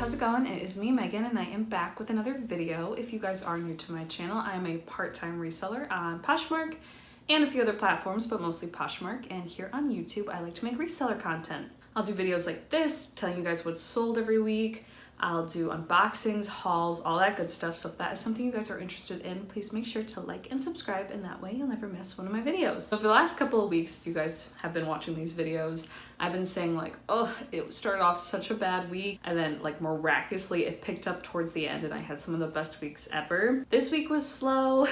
how's it going? It is me, Megan, and I am back with another video. If you guys are new to my channel, I am a part-time reseller on Poshmark and a few other platforms, but mostly Poshmark. And here on YouTube, I like to make reseller content. I'll do videos like this, telling you guys what's sold every week. I'll do unboxings, hauls, all that good stuff. So if that is something you guys are interested in, please make sure to like and subscribe, and that way you'll never miss one of my videos. So for the last couple of weeks, if you guys have been watching these videos, I've been saying like, oh, it started off such a bad week, and then like miraculously it picked up towards the end and I had some of the best weeks ever. This week was slow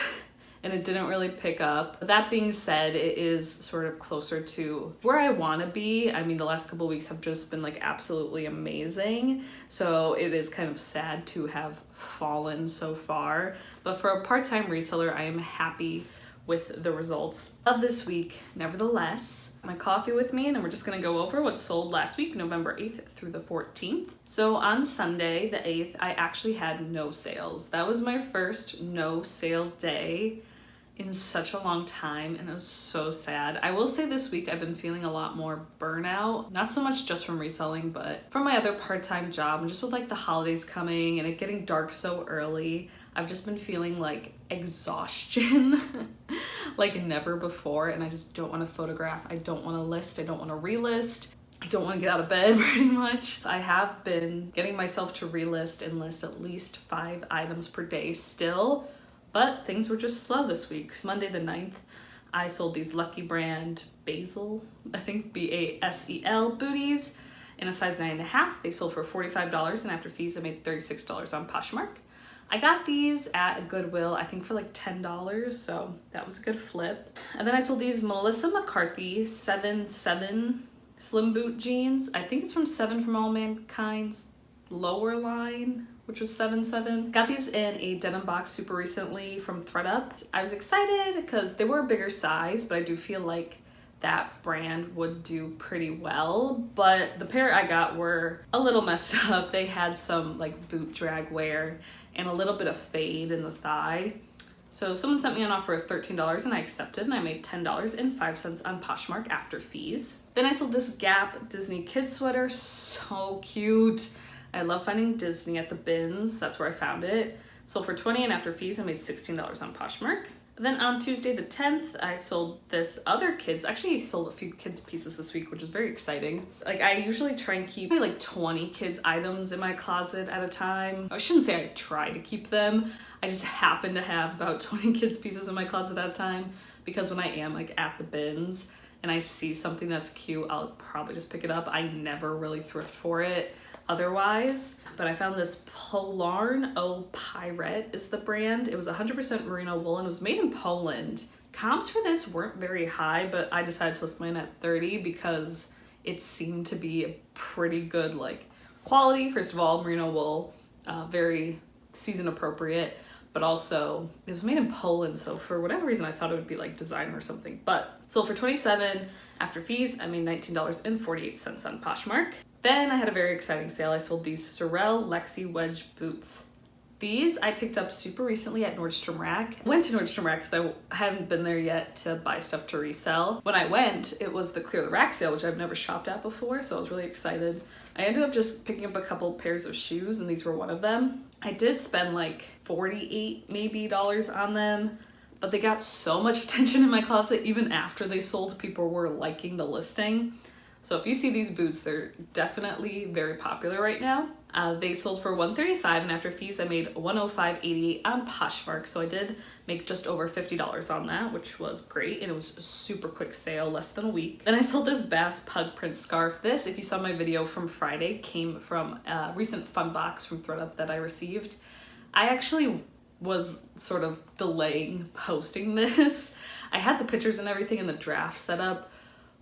and it didn't really pick up. But that being said, it is sort of closer to where I want to be. I mean, the last couple of weeks have just been like absolutely amazing. So it is kind of sad to have fallen so far. But for a part-time reseller, I am happy with the results of this week. Nevertheless, my coffee with me, and then we're just gonna go over what sold last week, November 8th through the 14th. So on Sunday, the 8th, I actually had no sales. That was my first no sale day in such a long time, and it was so sad. I will say this week I've been feeling a lot more burnout, not so much just from reselling, but from my other part-time job, and just with like the holidays coming and it getting dark so early, I've just been feeling like exhaustion like never before, and I just don't want to photograph, I don't want to list, I don't want to relist, I don't want to get out of bed pretty much. I have been getting myself to relist and list at least 5 items per day still, but things were just slow this week. Monday the 9th, I sold these Lucky Brand Basil, I think B-A-S-E-L booties in a size 9.5. They sold for $45, and after fees, I made $36 on Poshmark. I got these at a Goodwill, I think for like $10, so that was a good flip. And then I sold these Melissa McCarthy 7-7 slim boot jeans. I think it's from 7 from All Mankind's lower line, which was 7-7. Got these in a denim box super recently from ThredUP. I was excited because they were a bigger size, but I do feel like that brand would do pretty well. But the pair I got were a little messed up. They had some like boot drag wear and a little bit of fade in the thigh. So someone sent me an offer of $13 and I accepted, and I made $10.05 on Poshmark after fees. Then I sold this Gap Disney Kids sweater, so cute. I love finding Disney at the bins. That's where I found it. Sold for $20, and after fees, I made $16 on Poshmark. Then on Tuesday the 10th, I sold this other kids. Actually, I sold a few kids pieces this week, which is very exciting. Like, I usually try and keep like 20 kids items in my closet at a time. I shouldn't say I try to keep them. I just happen to have about 20 kids pieces in my closet at a time, because when I am like at the bins and I see something that's cute, I'll probably just pick it up. I never really thrift for it otherwise. But I found this Polarn O Pirate is the brand. It was 100% merino wool and it was made in Poland. Comps for this weren't very high, but I decided to list mine at 30 because it seemed to be a pretty good like quality. First of all, merino wool, very season appropriate, but also it was made in Poland, so for whatever reason I thought it would be like designer or something. But sold for $27. After fees, I made $19.48 on Poshmark. Then I had a very exciting sale. I sold these Sorel Lexi Wedge boots. These I picked up super recently at Nordstrom Rack. I went to Nordstrom Rack because I haven't been there yet to buy stuff to resell. When I went, it was the Clear the Rack sale, which I've never shopped at before, so I was really excited. I ended up just picking up a couple pairs of shoes, and these were one of them. I did spend like $48 maybe on them, but they got so much attention in my closet even after they sold. People were liking the listing. So if you see these boots, they're definitely very popular right now. They sold for $135, and after fees, I made $105.88 on Poshmark. So I did make just over $50 on that, which was great. And it was a super quick sale, less than a week. Then I sold this Bass Pug print scarf. This, if you saw my video from Friday, came from a recent fun box from ThredUP that I received. I actually was sort of delaying posting this. I had the pictures and everything in the draft set up,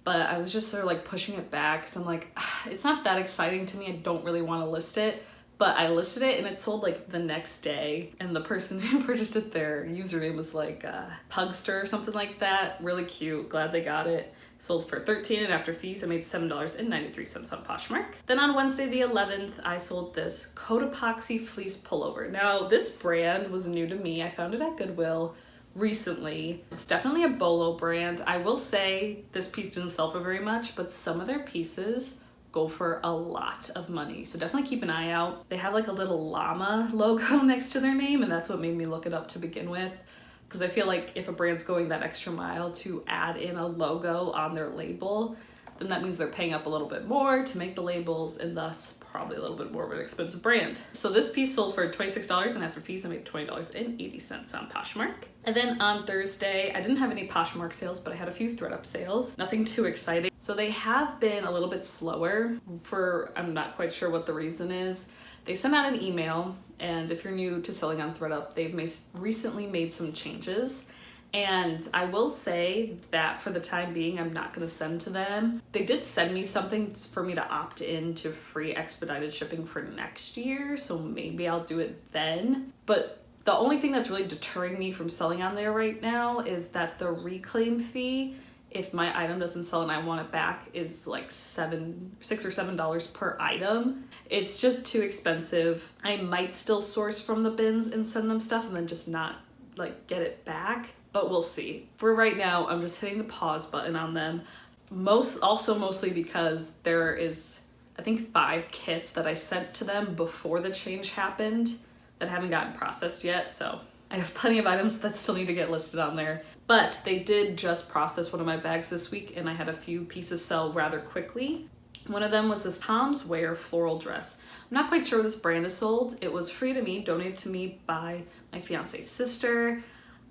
but I was just sort of like pushing it back. So I'm like, it's not that exciting to me. I don't really want to list it, but I listed it and it sold like the next day. And the person who purchased it, their username was like Pugster or something like that. Really cute. Glad they got it. Sold for $13, and after fees, I made $7.93 on Poshmark. Then on Wednesday the 11th, I sold this Coat Epoxy Fleece Pullover. Now, this brand was new to me. I found it at Goodwill recently. It's definitely a Bolo brand. I will say this piece didn't sell for very much, but some of their pieces go for a lot of money. So definitely keep an eye out. They have like a little llama logo next to their name, and that's what made me look it up to begin with. Because I feel like if a brand's going that extra mile to add in a logo on their label, then that means they're paying up a little bit more to make the labels, and thus probably a little bit more of an expensive brand. So this piece sold for $26, and after fees I made $20.80 on Poshmark. And then on Thursday, I didn't have any Poshmark sales, but I had a few ThredUP sales. Nothing too exciting. So they have been a little bit slower for, I'm not quite sure what the reason is. They sent out an email, and if you're new to selling on ThredUP, they've recently made some changes. And I will say that for the time being, I'm not going to send to them. They did send me something for me to opt in to free expedited shipping for next year, so maybe I'll do it then. But the only thing that's really deterring me from selling on there right now is that the reclaim fee, if my item doesn't sell and I want it back, is like $6 or $7 per item. It's just too expensive. I might still source from the bins and send them stuff and then just not like get it back, but we'll see. For right now, I'm just hitting the pause button on them. Mostly because there is, I think, 5 kits that I sent to them before the change happened that haven't gotten processed yet. So I have plenty of items that still need to get listed on there. But they did just process one of my bags this week, and I had a few pieces sell rather quickly. One of them was this Tom's Wear floral dress. I'm not quite sure this brand is sold. It was free to me, donated to me by my fiance's sister.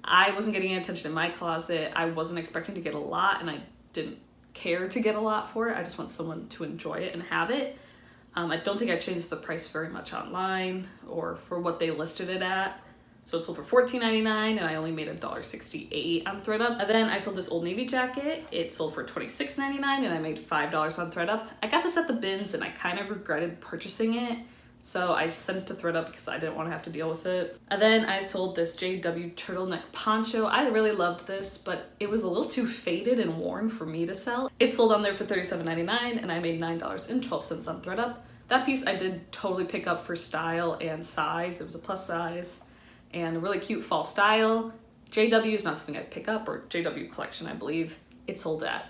I wasn't getting any attention in my closet. I wasn't expecting to get a lot, and I didn't care to get a lot for it. I just want someone to enjoy it and have it. I don't think I changed the price very much online or for what they listed it at. So it sold for $14.99, and I only made $1.68 on ThredUp. And then I sold this Old Navy jacket. It sold for $26.99, and I made $5 on ThredUp. I got this at the bins, and I kind of regretted purchasing it. So I sent it to ThredUp because I didn't want to have to deal with it. And then I sold this JW turtleneck poncho. I really loved this, but it was a little too faded and worn for me to sell. It sold on there for $37.99, and I made $9.12 on ThredUp. That piece I did totally pick up for style and size. It was a plus size and a really cute fall style. JW is not something I'd pick up, or JW collection, I believe. It sold at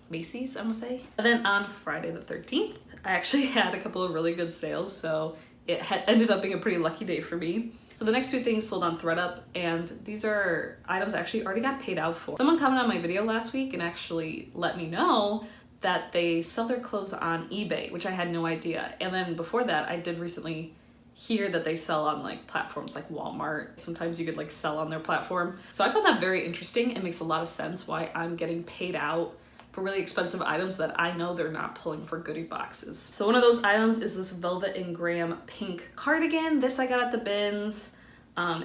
Macy's, I want to say. And then on Friday the 13th, I actually had a couple of really good sales, so it had ended up being a pretty lucky day for me. So the next 2 things sold on ThredUp, and these are items I actually already got paid out for. Someone commented on my video last week and actually let me know that they sell their clothes on eBay, which I had no idea. And then before that, I did recently hear that they sell on like platforms like Walmart. Sometimes you could like sell on their platform. So I found that very interesting. It makes a lot of sense why I'm getting paid out for really expensive items that I know they're not pulling for goodie boxes. So one of those items is this Velvet and Graham pink cardigan. This I got at the bins.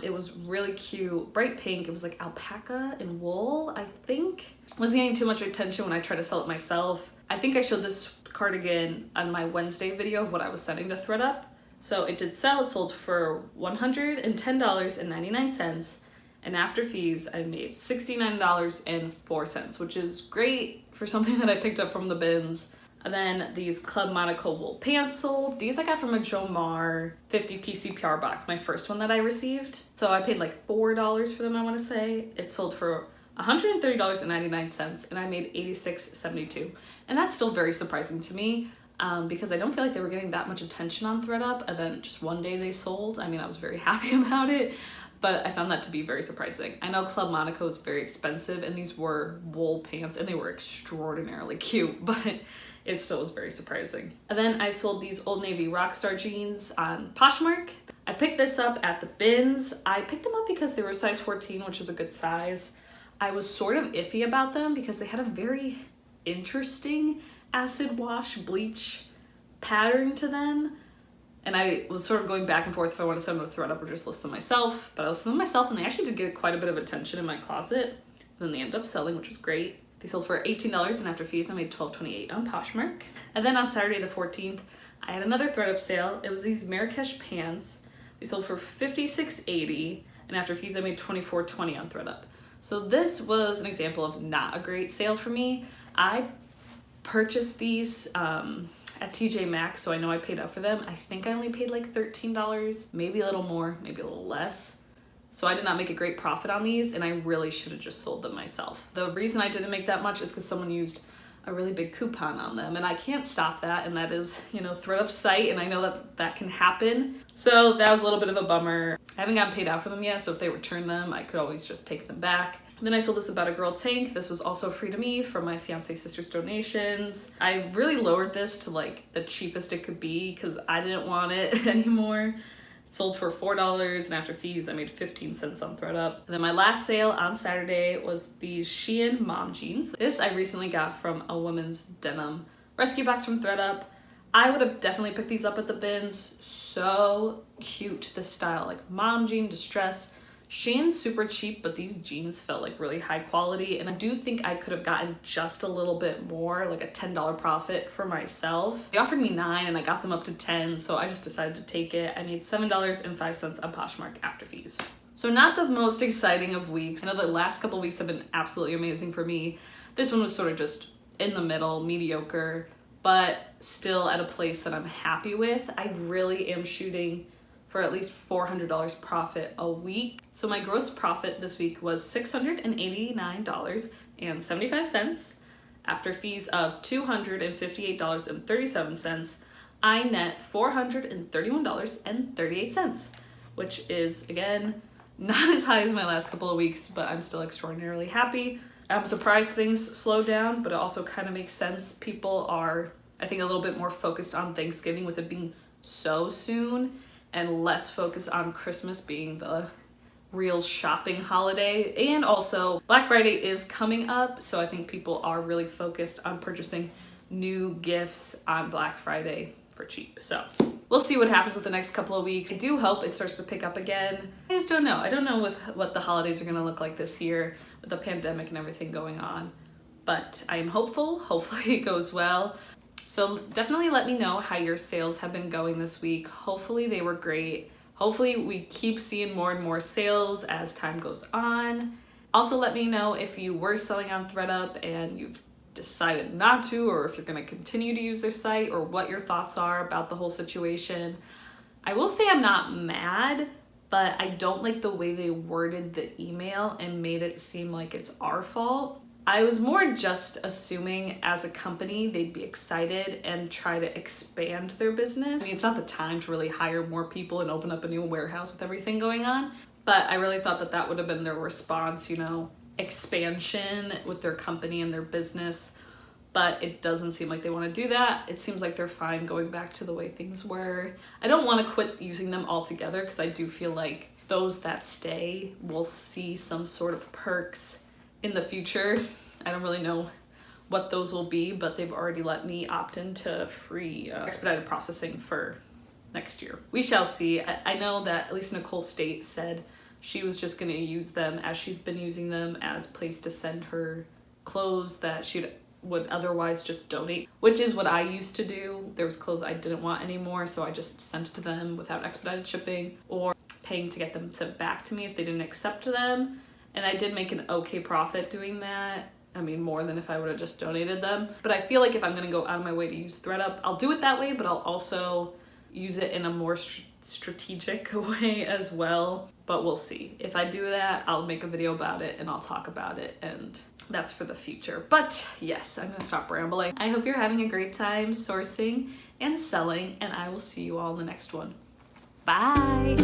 It was really cute, bright pink. It was like alpaca and wool, I think. Wasn't getting too much attention when I tried to sell it myself. I think I showed this cardigan on my Wednesday video of what I was sending to ThredUp. So it did sell. It sold for $110.99, and after fees I made $69.04, which is great for something that I picked up from the bins. And then these Club Monaco wool pants sold. These I got from a Jomar 50-piece CPR box, my first one that I received. So I paid like $4 for them, I want to say. It sold for $130.99, and I made $86.72. And that's still very surprising to me. Because I don't feel like they were getting that much attention on ThredUp, and then just one day they sold. I mean, I was very happy about it, but I found that to be very surprising. I know Club Monaco is very expensive, and these were wool pants, and they were extraordinarily cute, but it still was very surprising. And then I sold these Old Navy Rockstar jeans on Poshmark. I picked this up at the bins. I picked them up because they were size 14, which is a good size. I was sort of iffy about them because they had a very interesting acid wash bleach pattern to them, and I was sort of going back and forth if I want to send them to ThredUp or just list them myself. But I listed them myself, and they actually did get quite a bit of attention in my closet. And then they ended up selling, which was great. They sold for $18, and after fees I made $12.28 on Poshmark. And then on Saturday the 14th, I had another ThredUp sale. It was these Marrakesh pants. They sold for $56.80, and after fees I made $24.20 on ThredUp. So this was an example of not a great sale for me. I purchased these at TJ Maxx, so I know I paid up for them. I think I only paid like $13, maybe a little more, maybe a little less. So I did not make a great profit on these, and I really should have just sold them myself. The reason I didn't make that much is because someone used a really big coupon on them, and I can't stop that, and that is, you know, ThredUP's site, and I know that that can happen. So that was a little bit of a bummer. I haven't gotten paid out for them yet, so if they return them, I could always just take them back. And then I sold this About a Girl tank. This was also free to me from my fiance's sister's donations. I really lowered this to like the cheapest it could be because I didn't want it anymore. Sold for $4, and after fees, I made 15 cents on ThredUp. And then my last sale on Saturday was these Shein mom jeans. This I recently got from a women's denim rescue box from ThredUp. I would have definitely picked these up at the bins. So cute, this style, like mom jean, distressed. Shein's super cheap, but these jeans felt like really high quality, and I do think I could have gotten just a little bit more, like a $10 profit for myself. They offered me $9 and I got them up to $10, so I just decided to take it. I made $7.05 on Poshmark after fees. So not the most exciting of weeks. I know the last couple weeks have been absolutely amazing for me. This one was sort of just in the middle, mediocre, but still at a place that I'm happy with. I really am shooting for at least $400 profit a week. So my gross profit this week was $689.75. After fees of $258.37, I net $431.38, which is, again, not as high as my last couple of weeks, but I'm still extraordinarily happy. I'm surprised things slowed down, but it also kind of makes sense. People are, I think, a little bit more focused on Thanksgiving with it being so soon, and less focus on Christmas being the real shopping holiday. And also Black Friday is coming up, so I think people are really focused on purchasing new gifts on Black Friday for cheap. So we'll see what happens with the next couple of weeks. I do hope it starts to pick up again. I just don't know. I don't know what the holidays are gonna look like this year with the pandemic and everything going on, but I am hopeful. Hopefully it goes well. So definitely let me know how your sales have been going this week. Hopefully they were great. Hopefully we keep seeing more and more sales as time goes on. Also let me know if you were selling on ThredUp and you've decided not to, or if you're gonna continue to use their site, or what your thoughts are about the whole situation. I will say I'm not mad, but I don't like the way they worded the email and made it seem like it's our fault. I was more just assuming as a company they'd be excited and try to expand their business. I mean, it's not the time to really hire more people and open up a new warehouse with everything going on, but I really thought that that would have been their response, you know, expansion with their company and their business, but it doesn't seem like they want to do that. It seems like they're fine going back to the way things were. I don't want to quit using them altogether because I do feel like those that stay will see some sort of perks in the future. I don't really know what those will be, but they've already let me opt into free expedited processing for next year. We shall see. I know that at least Nicole State said she was just going to use them as she's been using them as a place to send her clothes that she would otherwise just donate, which is what I used to do. There was clothes I didn't want anymore, so I just sent it to them without expedited shipping or paying to get them sent back to me if they didn't accept them. And I did make an okay profit doing that. I mean, more than if I would have just donated them. But I feel like if I'm gonna go out of my way to use ThredUp, I'll do it that way, but I'll also use it in a more strategic way as well. But we'll see. If I do that, I'll make a video about it and I'll talk about it, and that's for the future. But yes, I'm gonna stop rambling. I hope you're having a great time sourcing and selling, and I will see you all in the next one. Bye.